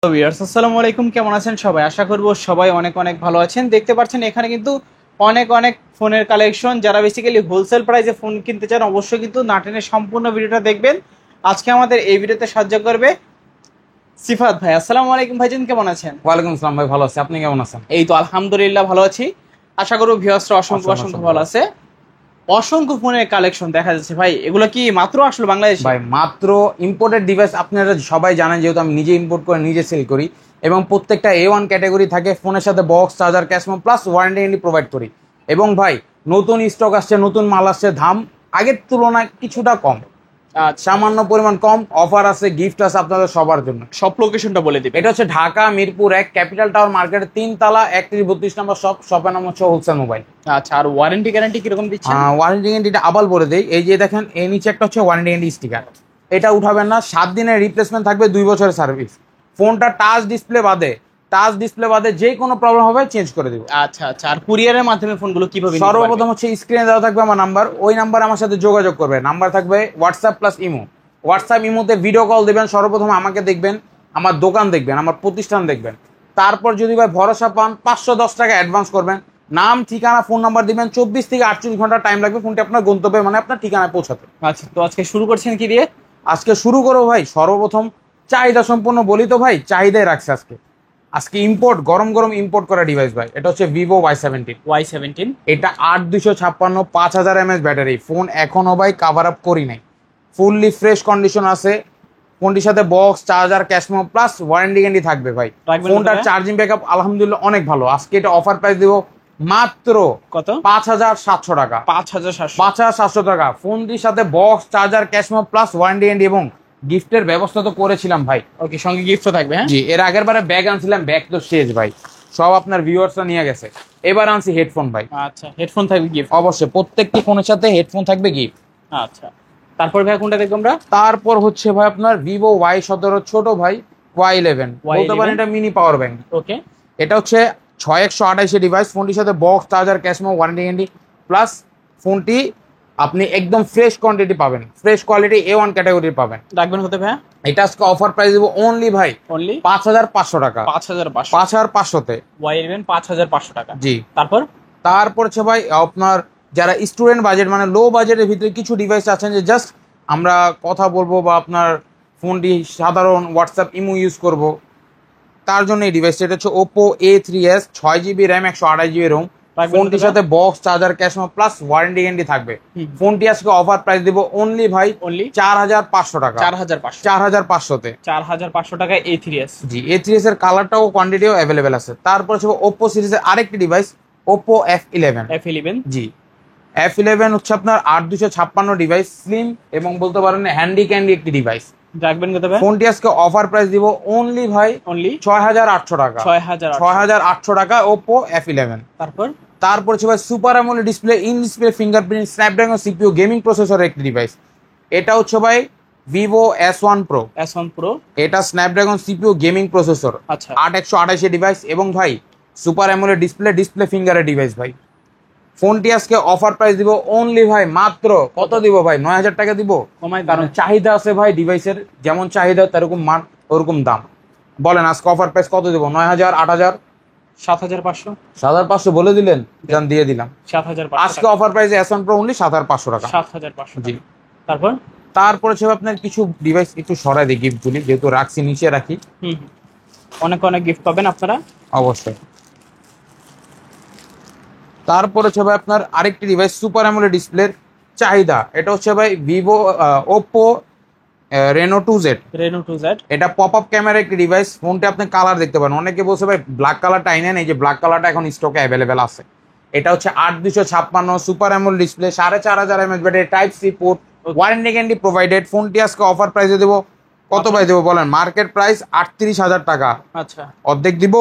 আসসালামু আলাইকুম, কেমন আছেন সবাই? আশা করব সবাই অনেক অনেক ভালো আছেন। দেখতে পাচ্ছেন এখানে কিন্তু অনেক অনেক ফোনের কালেকশন। যারা বেসিক্যালি হোলসেল প্রাইসে ফোন কিনতে চান অবশ্যই কিন্তু না টেনে সম্পূর্ণ ভিডিওটা দেখবেন। আজকে আমাদের এই ভিডিওতে সাহায্য করবে সিফাত ভাই। আসসালামু আলাইকুম ভাইজান, কেমন আছেন? ওয়ালাইকুম আসসালাম ভাই, ভালো আছি। আপনি কেমন আছেন? এই তো আলহামদুলিল্লাহ ভালো আছি। আশা করব ভিউয়ার্সরা অসংখ্য অসংখ্য অসংখ্য অসংখ্য ভালো আছে। অসংখ্য ফোনের কালেকশন দেখা যাচ্ছে ভাই, এগুলো কি মাত্র আসলো বাংলাদেশে? ভাই মাত্র ইম্পোর্টেড ডিভাইস। আপনারা সবাই জানেন, যেহেতু আমি নিজে ইম্পোর্ট করে নিজে সেল করি এবং প্রত্যেকটা A1 ক্যাটাগরি থাকে। ফোনের সাথে box, charger, ক্যাশমো plus warranty provide করি। এবং ভাই নতুন স্টক আসছে, নতুন মাল আসছে, দাম আগের তুলনায় কিছুটা কম, সামান্য পরিমাণ কম। অফার আছে, গিফট আছে আপনাদের সবার জন্য। সব লোকেশনটা বলে দিবেন। এটা হচ্ছে ঢাকা মিরপুর 1 ক্যাপিটাল টাওয়ার মার্কেটের 3 তলা 31-32 নম্বর শপের নাম হচ্ছে হোলসেল মোবাইল। আচ্ছা, আর ওয়ারেন্টি গ্যারান্টি কিরকম দিচ্ছেন? ওয়ারেন্টি গ্যারান্টিটা আবার বলে দেই। এই যে দেখেন, এই নিচে একটা হচ্ছে ওয়ারেন্টি গ্যারান্টি স্টিকার, এটা উঠাবেন না। 7 দিনের রিপ্লেসমেন্ট থাকবে, 2 বছরের সার্ভিস। ফোনটা টাচ ডিসপ্লে বাদে যে কোনো প্রবলেম হবে চেঞ্জ করে দিব। আচ্ছা আচ্ছা, আর কুরিয়ারের মাধ্যমে ফোনগুলো কিভাবে নিতে সর্বপ্রথম পারবে? হচ্ছে স্ক্রিনে দেওয়া থাকবে আমার নাম্বার, ওই নাম্বার আমার সাথে যোগাযোগ করবে। নাম্বার থাকবে হোয়াটসঅ্যাপ প্লাস ইমো। হোয়াটসঅ্যাপ ইমোতে ভিডিও কল দিবেন, সর্বপ্রথম আমাকে দেখবেন, আমার দোকান দেখবেন, আমার প্রতিষ্ঠান দেখবেন। তারপর যদি ভাই ভরসা পান, 510 টাকা অ্যাডভান্স করবেন। নাম, ঠিকানা, ফোন নাম্বার দিবেন। 24 থেকে 48 ঘন্টা টাইম লাগবে ফোনটি আপনার গন্তব্যে, মানে আপনার ঠিকানায় পৌঁছাতে। আচ্ছা, তো আজকে শুরু করছেন কি দিয়ে? আজকে শুরু করো ভাই, সর্বপ্রথম চাহিদা সম্পন্ন বলি তো ভাই, চাহিদাই রাখছে আজকে। আজকে ইম্পোর্ট, গরম গরম ইম্পোর্ট করা ডিভাইস ভাই। এটা হচ্ছে ভিভো Y17। এটা 8256 5000 mAh ব্যাটারি। ফোন এখনো ভাই কাভার আপ করি নাই, ফুললি ফ্রেশ কন্ডিশন আছে। ফোনটির সাথে box, charger, ক্যাশমো plus warranty guarantee থাকবে ভাই। রাখবেন ফোনটার কোথায়? চার্জিং ব্যাকআপ আলহামদুলিল্লাহ অনেক ভালো। আজকে এটা অফার প্রাইস দিব মাত্র কত? 5700 টাকা। 5700? 5700 টাকা। ফোনটির সাথে box, charger, ক্যাশমো plus warranty guarantee এবং গিফটের ব্যবস্থা তো করেছিলাম ভাই। ওকে, সঙ্গে গিফটও থাকবে। হ্যাঁ জি, এর আগের বারে ব্যাগ আনছিলাম, ব্যাগ তো শেষ ভাই, সব আপনার ভিউয়ার্সরা নিয়ে গেছে। এবার আনছি হেডফোন ভাই। আচ্ছা, হেডফোন থাকবে গিফট? অবশ্যই, প্রত্যেকটি ফোনের সাথে হেডফোন থাকবে গিফট। আচ্ছা, তারপর ভাই কোনটা দেখবো আমরা? তারপর হচ্ছে ভাই আপনার ভিভো Y17 ছোট ভাই, Y11 বলতে পারেন, এটা মিনি পাওয়ার ব্যাংক। ওকে, এটা হচ্ছে 6128 ডিভাইস। ফোনটির সাথে box, charger, ক্যাশমো, warranty guarantee plus ফোনটি আপনি একদম ফ্রেশ কোয়ান্টিটি পাবেন, ফ্রেশ কোয়ালিটি A1 ক্যাটাগরির পাবেন। রাখবেন হতে ভাই? এটা আজকে অফার প্রাইস দেবো অনলি ভাই অনলি 5500 টাকা। 5500? 5500-তে Y11 5500 টাকা। জি। তারপর তারপর হচ্ছে ভাই আপনার যারা স্টুডেন্ট বাজেট, মানে লো বাজেটের ভিতরে কিছু ডিভাইস আছেন যে জাস্ট আমরা কথা বলবো বা আপনার ফোনটি সাধারণ হোয়াটসঅ্যাপ ইমো ইউজ করব, তার জন্য এই ডিভাইসটা। এটা হচ্ছে Oppo A3s, 6GB RAM, 128GB Rome. রাখবেন ফোনটির কত? সাথে box, charger, ক্যাশমো plus warranty guarantee থাকবে। ফোনটি আজকে অফার প্রাইস দিব অনলি ভাই অনলি 4500 টাকা। 4500? 4500-তে 4500 টাকায় A3s? জি। A3s এর কালারটাও কোয়ান্টিটিও অ্যাভেলেবেল আছে। তারপর হচ্ছে ওপো সিরিজের আরেকটি ডিভাইস, ওপো F11। জি, F11 হচ্ছে আপনার 8256 ডিভাইস, স্লিম এবং বলতে পারেন হ্যান্ডি ক্যান্ডি একটি ডিভাইস। রাখবেন কত ভাই? ফোনটি আজকে অফার প্রাইস দিব অনলি ভাই অনলি 6800 টাকা। 6800 টাকা ওপো F11। তারপর হচ্ছে ভাই super AMOLED display, in display fingerprint, Snapdragon CPU, gaming প্রসেসরের একটি ডিভাইস। এটা হচ্ছে ভাই ভিভো S1 Pro। এটা স্ন্যাপড্রাগন সিপিইউ, গেমিং প্রসেসর, আচ্ছা, 8128 ডিভাইস এবং ভাই সুপার অ্যামোলেড ডিসপ্লে ফিঙ্গারের ডিভাইস ভাই। ফোনটি আজকে অফার প্রাইস দিব অনলি ভাই মাত্র কত দিব ভাই? 9000 টাকা দিব। কারণ চাহিদা আছে ভাই ডিভাইসের, যেমন চাহিদা তেরকম মান ওরকম দাম। বলেন আজকে অফার প্রাইস কত দিব? 9000, 8000, 7500? 7500 বলে দিলেন, জান দিয়ে দিলাম। 7500 আজকে offer price S1 Pro only 7500 টাকা। 7500? জি। তারপর তারপরে হচ্ছে আপনার কিছু ডিভাইস একটু সরাই দিই, গিফটগুলি যেহেতু রাখছি নিচে রাখি। অনেক অনেক গিফট পাবেন আপনারা অবশ্যই। তারপর হচ্ছে ভাই আপনার আরেকটি ডিভাইস সুপার অ্যামোলেড ডিসপ্লের চাহিদা। এটা হচ্ছে ভাই ভিভো ওপো Reno 2Z। এটা পপ আপ ক্যামেরা একটি ডিভাইস। ফোনটা আপনি কালার দেখতে পারেন, অনেকে বলছে ভাই ব্ল্যাক কালারটা আইনেন, এই যে ব্ল্যাক কালারটা এখন স্টকে অ্যাভেলেবেল আছে। এটা হচ্ছে 8256 super AMOLED display, 4500 mAh battery, type C port, warranty guarantee provided. ফোনটি আজকে অফার প্রাইসে দেবো কত প্রাইস দেবো বলেন? মার্কেট প্রাইস 38000 টাকা। আচ্ছা, অর্ধেক দিব?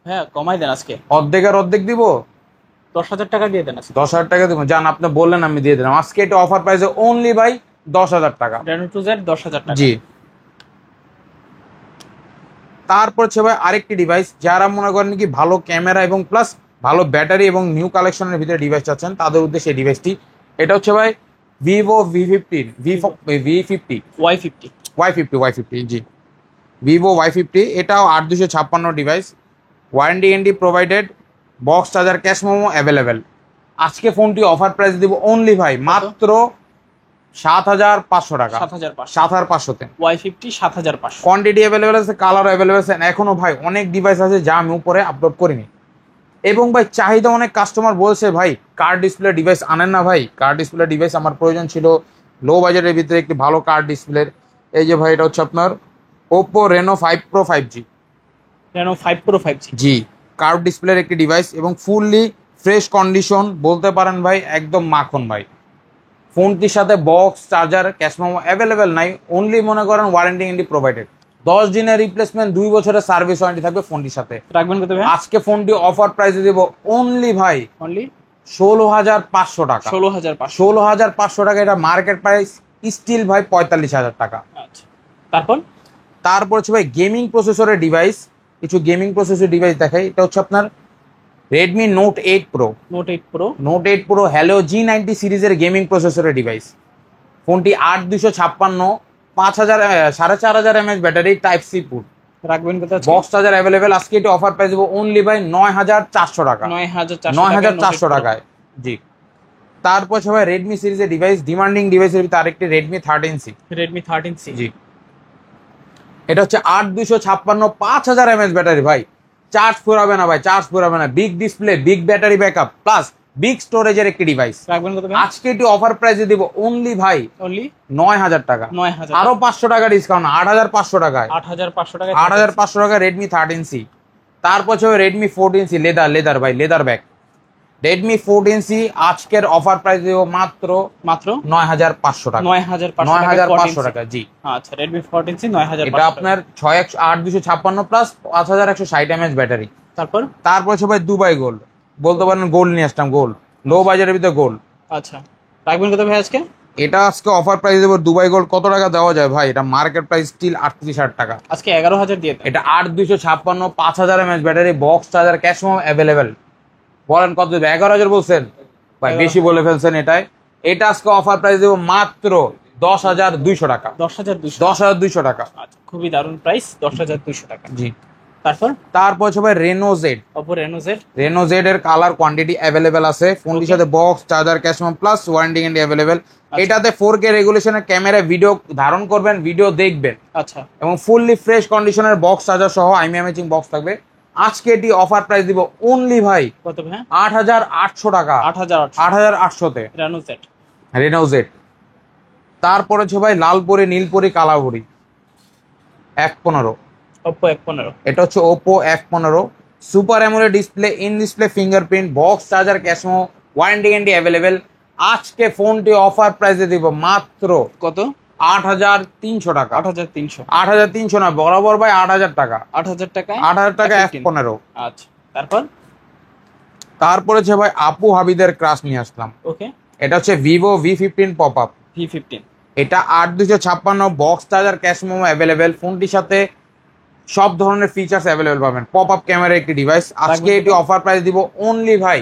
হ্যাঁ কমাই দেন আজকে। অর্ধেক আর অর্ধেক দিব, 10000 টাকা দিয়ে দেন। 10000 টাকা দিব। জান আপনি বললেন, আমি দিয়ে দিলাম। আজকে এটা অফার প্রাইসে অনলি ভাই 10000 টাকা। Reno 2Z 10000 টাকা? জি। তারপর হচ্ছে ভাই আরেকটি ডিভাইস, যারা মনে করেন কি ভালো ক্যামেরা এবং প্লাস ভালো ব্যাটারি এবং নিউ কালেকশনের ভিতরে ডিভাইস চাচ্ছেন, তাদের উদ্দেশ্যে এই ডিভাইসটি। এটা হচ্ছে ভাই ভিভো V50 Y50? Y50 জি। ভিভো Y50, এটাও 8256 device, warranty and provided, box charger, cash memo available. আজকে ফোনটি অফার প্রাইস দিব অনলি ভাই মাত্র 7500 টাকা। 7500-তে Y50 7500। কোয়ান্টিটি অ্যাভেলেবেল আছে, কালার অ্যাভেলেবেল আছে, এখনো ভাই অনেক ডিভাইস আছে যা আমি উপরে আপলোড করিনি। এবং ভাই চাহিদা অনেক, কাস্টমার বলছে ভাই কার্ড ডিসপ্লে ডিভাইস আনেন না ভাই, কার্ড ডিসপ্লে ডিভাইস আমার প্রয়োজন ছিল লো বাজেটের ভিতরে একটি ভালো কার্ড ডিসপ্লের। এই যে ভাই এটা হচ্ছে আপনার Oppo Reno 5 Pro 5G। Reno 5 Pro 5G জি, কার্ভ ডিসপ্লের একটি ডিভাইস এবং ফুললি ফ্রেশ কন্ডিশন বলতে পারেন ভাই, একদম মাখন ভাই। ফোনটির সাথে box charger cash memo available নাই, অনলি মনে করেন ওয়ারেন্টি এন্ডি প্রোভাইডেড, 10 দিনের রিপ্লেসমেন্ট, 2 বছরের সার্ভিস ওয়ারেন্টি থাকবে ফোনটির সাথে। রাখবেন কত ভাই? আজকে ফোনটি অফার প্রাইসে দেব অনলি ভাই অনলি 16500 টাকা। 16500 টাকা, এটা মার্কেট প্রাইস স্টিল ভাই 45000 টাকা। আচ্ছা, তারপর হচ্ছে ভাই গেমিং প্রসেসরের ডিভাইস, কিছু গেমিং প্রসেসর ডিভাইস দেখাই। এটা হচ্ছে আপনার Redmi Note 8 Pro. Note 8 Pro Helio G90 সিরিজের গেমিং প্রসেসরের ডিভাইস। ফোনটি 8256, 4500 mAh battery, type C port. রাখবেন কত? Box charger available. আজকে এটি অফার প্রাইস দেবো অনলি ভাই 9400 টাকা। 9400 টাকায়। জি, তারপর সবাই রেডমি সিরিজের ডিভাইস, ডিমান্ডিং ডিভাইসের ভিতরে আরেকটি রেডমি 13C। জি, এটা হচ্ছে 8256, 5000 mAh ব্যাটারি ভাই, চার্জ ফুরাবে না ভাই, চার্জ ফুরাবে না, big display, big battery backup plus big স্টোরেজের একটি ডিভাইস। রাখবেন কত? আজকে এটি অফার প্রাইসে দিব অনলি ভাই 9000 টাকা। 9000, আরো 500 টাকা ডিসকাউন্ট, 8500 টাকায়। 8500 টাকা রেডমি 13C। তারপর হচ্ছে রেডমি 14C লেদার ভাই, লেদার ব্যাগ। রেডমি 14C আজকের অফার প্রাইস দেব মাত্র 9500 টাকা। 9500 টাকা। জি, আচ্ছা, রেডমি 14C 9500। এটা আপনার 8256 প্লাস 5160 mAh ব্যাটারি। তারপর হচ্ছে ভাই দুবাই গোল্ড, বলতে পারেন গোল্ড নিয়ে আসলাম, গোল্ড লো বাজারের ভিতরে গোল্ড। আচ্ছা, রাখবেন কত ভাই আজকে? এটা আজকে অফার প্রাইস দেবো দুবাই গোল্ড। কত টাকা দেওয়া যায় ভাই? এটা মার্কেট প্রাইস স্টিল 38,000 টাকা। আজকে 11000 দিয়ে দেন। এটা 8256, 5000 mAh battery, box charger, cash memo available. বলেন কত দেবে? 11000 বলছেন ভাই, বেশি বলে ফেলছেন এটাই। এটা আজকে অফার প্রাইস দেবো মাত্র 10200 টাকা। 10200 টাকা। আচ্ছা, খুবই দারুণ প্রাইস, 10200 টাকা। জি, তারপর সবাই Reno Z. Oppo Reno Z এর কালার কোয়ান্টিটি অ্যাভেলেবেল আছে। ফোনটির সাথে box charger cash memo plus warranty guarantee available. এটাতে 4K রেগুলেশনের ক্যামেরা ভিডিও ধারণ করবেন, ভিডিও দেখবেন। আচ্ছা, এবং ফুললি ফ্রেশ কন্ডিশনের বক্স চার্জার সহ আইএমএইচিং বক্স থাকবে। আজকে এটি অফার প্রাইস দিব অনলি ভাই কত ভাই? 8800 টাকা। 8800-তে রেনো জেড। তারপরে হচ্ছে ভাই Lalpari, Neelpari, কালাপরি F15। Oppo F15। এটা হচ্ছে Oppo F15 super AMOLED display, in display fingerprint, box charger, cash memo, warranty guarantee available. আজকে ফোনটি অফার প্রাইসে দিব মাত্র কত? 8300 টাকা। 8300 না, বরাবর ভাই 8000 টাকা। 8000 টাকায় 8000 টাকা F15। আচ্ছা, তারপরে হচ্ছে ভাই আপু হাবিদের ক্রাশ নিয়ে আসলাম। ওকে, এটা হচ্ছে ভিভো V15 পপআপ। এটা 8256, box charger, cash memo available. ফোনটির সাথে সব ধরনের ফিচার্স অ্যাভেলেবেল পাবেন। পপআপ ক্যামেরা একটি ডিভাইস। আজকে এটি অফার প্রাইস দিব অনলি ভাই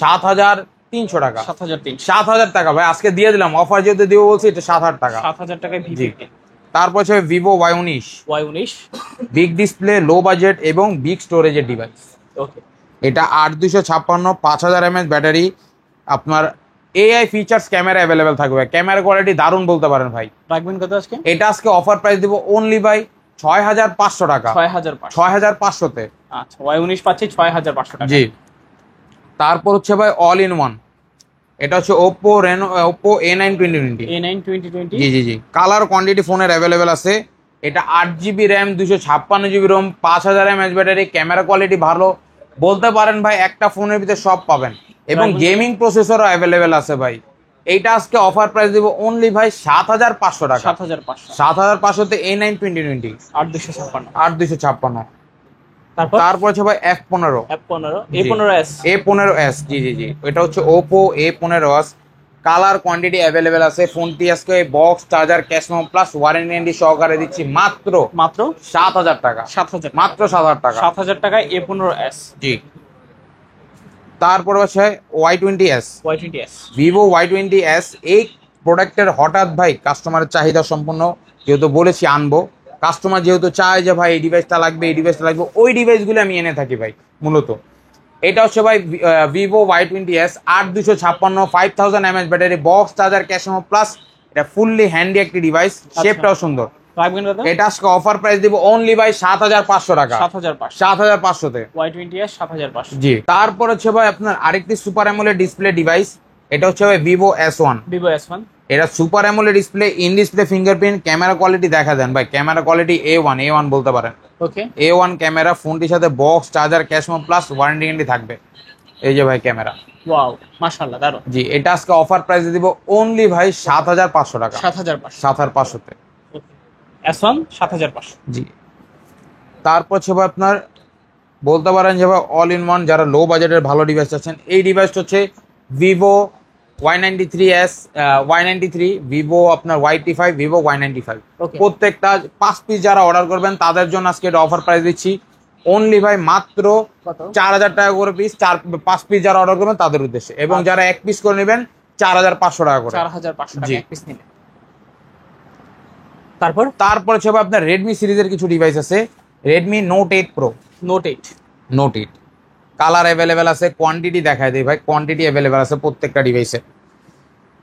7300 টাকা। 7000 টাকা ভাই, আজকে দিয়ে দিলাম। অফার যেহেতু দিব বলছি, এটা 7000 টাকা। 7000 টাকায় V15। তারপর হচ্ছে Vivo Y19। Big display, low budget এবং বিগ স্টোরেজের ডিভাইস। ওকে, এটা 8256, 5000 mAh ব্যাটারি। আপনার AI ফিচার্স ক্যামেরা অ্যাভেলেবেল থাকবে। ক্যামেরা কোয়ালিটি দারুণ বলতে পারেন ভাই। রাখবেন কত আজকে? এটা আজকে অফার প্রাইস দিব অনলি ভাই 6500 টাকা। 6500-তে। আচ্ছা, Y19 পাচ্ছি 6500 টাকা। জি, তারপর হচ্ছে ভাই অল ইন ওয়ান। এটা হচ্ছে Oppo A9 2020। জি, কালার কোয়ান্টিটি ফোনের অ্যাভেলেবেল আছে। এটা 8GB RAM, 256GB ROM, 5000 mAh battery. Camera quality ভালো বলতে পারেন ভাই, একটা ফোনের ভিতরে সব পাবেন। এবং গেমিং প্রসেসরও অ্যাভেলেবেল আছে ভাই। এইটা আজকে অফার প্রাইস দিব অনলি ভাই 7500 টাকা। 7500-তে A9 2020 8256। তারপর হচ্ছে ভাই F15। A15s। জি, এটা হচ্ছে Oppo A15s। Colour quantity available আছে। ফোনটি আজকে box charger cash memo plus warranty guarantee সহকারে দিচ্ছি মাত্র 7000 টাকা। মাত্র 7000 টাকা। 7000 টাকায় A15s। জি, তারপর হচ্ছে Y20s। Vivo Y20s। এই প্রোডাক্টের হঠাৎ ভাই কাস্টমারের চাহিদা সম্পূর্ণ, যেহেতু বলেছি আনবো, কাস্টমার যেহেতু চায় যে ভাই এই ডিভাইসটা লাগবে, এই ডিভাইসটা লাগবে, ওই ডিভাইসগুলো আমি এনে থাকি ভাই মূলত। এটা হচ্ছে ভাই Vivo Y20s 8256 5000 mAh battery, box charger, cash memo plus, এটা ফুললি হ্যান্ডি একটি ডিভাইস, শেপটাও সুন্দর। এটা আজকে অফার প্রাইস দিব অনলি ভাই 7500 টাকা, 7500 তে Y20s 7500। জি। তারপর হচ্ছে ভাই আপনার আরেকটি সুপার অ্যামোলেড ডিসপ্লে ডিভাইস, এটা হচ্ছে ভাই ভিভো S1। এটা super AMOLED display, in display fingerprint, camera quality দেখা দেন ভাই, ক্যামেরা কোয়ালিটি A1 বলতে পারেন। ওকে, A1 ক্যামেরা, ফোনটির সাথে box charger, cash memo plus warranty guarantee থাকবে। এই যে ভাই ক্যামেরা, ওয়াও মাশাআল্লাহ দারুন। জি। এটা আজকে অফার প্রাইসে দিব অনলি ভাই 7500 টাকা, 7500 তে S1 7500। জি। তারপর হচ্ছে ভাই আপনার বলতে পারেন যে ভাই অল ইন ওয়ান, যারা লো বাজেটের ভালো ডিভাইস আছেন, এই ডিভাইসটা হচ্ছে ভিভো Y93s, Y93, ভিভো আপনার Y85, ভিভো Y95। প্রত্যেকটা 5 পিস যারা অর্ডার করবেন তাদের জন্য আজকে এটা অফার প্রাইস দিচ্ছি অনলি ভাই মাত্র 4000 টাকা করে পিস, 5 পিস যারা অর্ডার করবেন তাদের উদ্দেশ্যে, এবং যারা এক পিস করে নেবেন 4500 টাকা করে, 4500 টাকা এক পিস নিলে। তারপর হচ্ছে আপনার রেডমি সিরিজের কিছু ডিভাইস আছে, Redmi Note 8 Pro, Note 8 colour available আছে, কোয়ান্টিটি দেখায় দেয় ভাই, কোয়ান্টিটি অ্যাভেলেবেল আছে প্রত্যেকটা ডিভাইসে।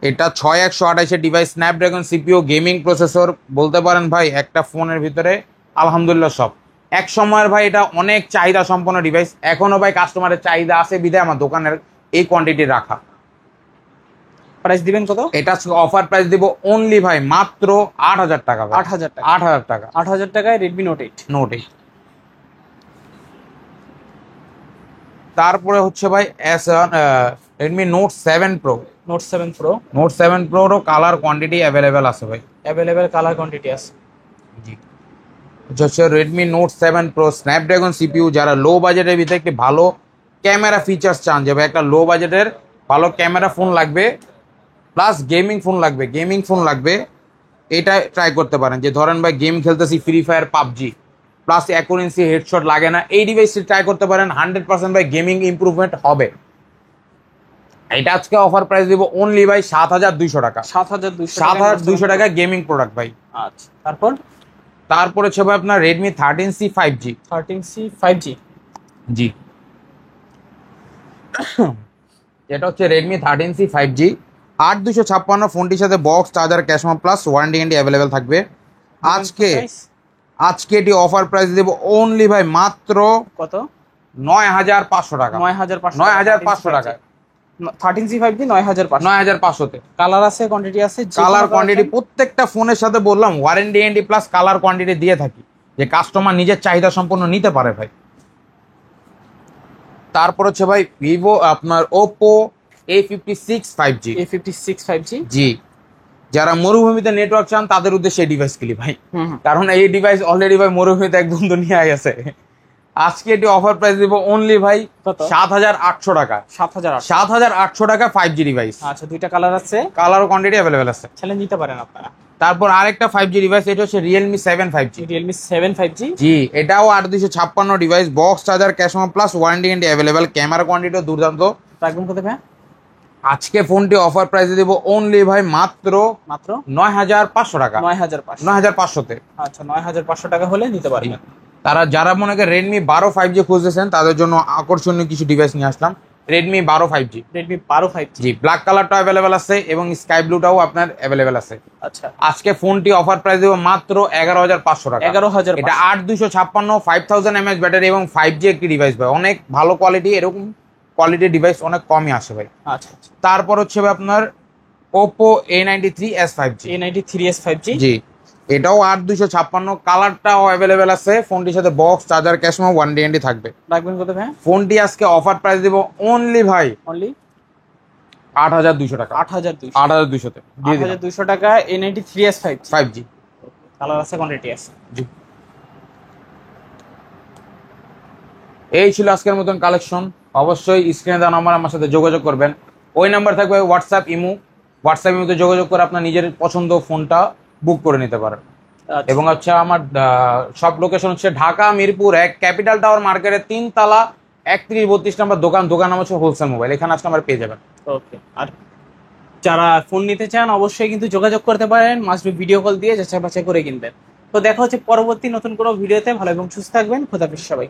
এটা 6128 এর device, Snapdragon CPU, gaming processor, বলতে পারেন ভাই একটা ফোনের ভিতরে আলহামদুলিল্লাহ সব। এক সময়ের ভাই এটা অনেক চাহিদা সম্পন্ন ডিভাইস, এখনো ভাই কাস্টমারের চাহিদা আছে বিধায় আমার দোকানের এই কোয়ান্টিটি রাখা। প্রাইস দিবেন কত? এটা অফার প্রাইস দিব অনলি ভাই মাত্র 8000 টাকা, 8000 টাকা, 8000 টাকায় রেডমি নোট 8। তারপরে হচ্ছে ভাই রেডমি নোট 7 প্রো, নোট 7 প্রোরও কালার কোয়ান্টিটি অ্যাভেলেবেল আছে ভাই, কালার কোয়ান্টিটি আছে। জি। হচ্ছে Redmi note 7 pro, Snapdragon CPU, যারা লো বাজেটের ভিতরে একটি ভালো ক্যামেরা ফিচার্স চান, যে ভাই একটা লো বাজেটের ভালো ক্যামেরা ফোন লাগবে প্লাস গেমিং ফোন লাগবে, এটা ট্রাই করতে পারেন। যে ধরেন ভাই গেম খেলতেছি Free Fire, PUBG, plus accuracy, headshot লাগে না, এই ডিভাইসটি ট্রাই করতে পারেন, 100% ভাই গেমিং ইমপ্রুভমেন্ট হবে। এটা আজকে অফার প্রাইস দিব অনলি ভাই 7200 টাকা, 7200 টাকা গেমিং প্রোডাক্ট ভাই। আচ্ছা, তারপর হচ্ছে ভাই আপনার রেডমি 13C 5G, জি। এটা হচ্ছে রেডমি 13C 5G 8256, ফোনটির সাথে box charger, cash memo plus warranty guarantee available থাকবে। আজকে এটি অফার প্রাইস দেব অনলি ভাই মাত্র কত? 9500 টাকা, 9500 টাকা 13C 5G 9500 তে। কালার আছে, কোয়ান্টিটি আছে, কালার কোয়ান্টিটি প্রত্যেকটা ফোনের সাথে বললাম warranty guarantee plus colour quantity দিয়ে থাকি, যে কাস্টমার নিজের চাহিদা সম্পূর্ণ নিতে পারে ভাই। তারপর হচ্ছে ভাই ভিভো আপনার ওপো A56 5G, জি। যারা মরুভূমিতে নেটওয়ার্ক চান তাদের উদ্দেশ্যে এই ডিভাইস গুলি ভাই, কারণ এই ডিভাইস অলরেডি ভাই মরুভূমিতে একদম দুনিয়ায় গেছে। আজকে এটি অফার প্রাইস দিব অনলি ভাই 7800 টাকা, 7800 টাকা 5G ডিভাইস। আচ্ছা, দুইটা কালার আছে, কালার কোয়ান্টিটি অ্যাভেলেবেল আছে, চাইলে নিতে পারেন আপনারা। তারপর আরেকটা 5G ডিভাইস, এটা হচ্ছে Realme 7 5G, জি। এটাও 8256 device, box charger, cash memo plus warranty guarantee available, camera কোয়ান্টিটিও দুর্দান্ত। একদম কত ভাই? আজকে ফোনটি অফার প্রাইসে দেব অনলি ভাই মাত্র 9500 টাকা, 9500 তে। আচ্ছা, 9500 টাকা হলে নিতে পারবেন। যারা মনে করেন রেডমি 12 5G খুঁজতেছেন তাদের জন্য আকর্ষণীয় কিছু ডিভাইস নিয়ে আসলাম, রেডমি 12 5G, জি। ব্ল্যাক কালারটা অ্যাভেলেবেল আছে এবং স্কাই ব্লুটাও আপনার অ্যাভেলেবেল আছে। আচ্ছা, আজকে ফোনটি অফার প্রাইস দেব মাত্র 11500 টাকা, 11000। এটা 8256 5000 mAh ব্যাটারি এবং 5G একটি ডিভাইস ভাই, অনেক ভালো কোয়ালিটি, এরকম কোয়ালিটির ডিভাইস অনেক কমই আসে ভাই। আচ্ছা, তারপর হচ্ছে ভাই আপনার Oppo A93s 5G, জি। এটাও 8256, কালারটাও অ্যাভেলেবেল আছে, ফোনটির সাথে box charger, cash memo warranty guarantee থাকবে। রাখবেন কত ভাই? ফোনটি আজকে অফার প্রাইস দেব অনলি ভাই 8200 টাকা, 8200 তে 8200 টাকা A93s 5G, কালার আছে, কোয়ান্টিটি আছে, জি। এই ছিল আজকের মতন কালেকশন। অবশ্যই স্ক্রিনে দেওয়া নাম্বার আমার সাথে যোগাযোগ করবেন, ওই নাম্বার থাকবে হোয়াটসঅ্যাপ ইমোতে যোগাযোগ করে আপনার নিজের পছন্দ ফোনটা বুক করে নিতে পারেন। এবং হচ্ছে আমার সব লোকেশন হচ্ছে ঢাকা মিরপুর 1 ক্যাপিটাল টাওয়ার মার্কেটের 3 তলা 31-32 নম্বর দোকান নাম হচ্ছে হোলসেল মোবাইল, এখানে আসলে আমার পেয়ে যাবেন। ওকে, আর যারা ফোন নিতে চান অবশ্যই কিন্তু যোগাযোগ করতে পারেন, মাস্ট বি ভিডিও কল দিয়ে যাচাই বাছাই করে কিনবেন। তো দেখা হচ্ছে পরবর্তী নতুন কোনো ভিডিওতে। ভালো এবং সুস্থ থাকবেন। খোদাফেজ সবাই।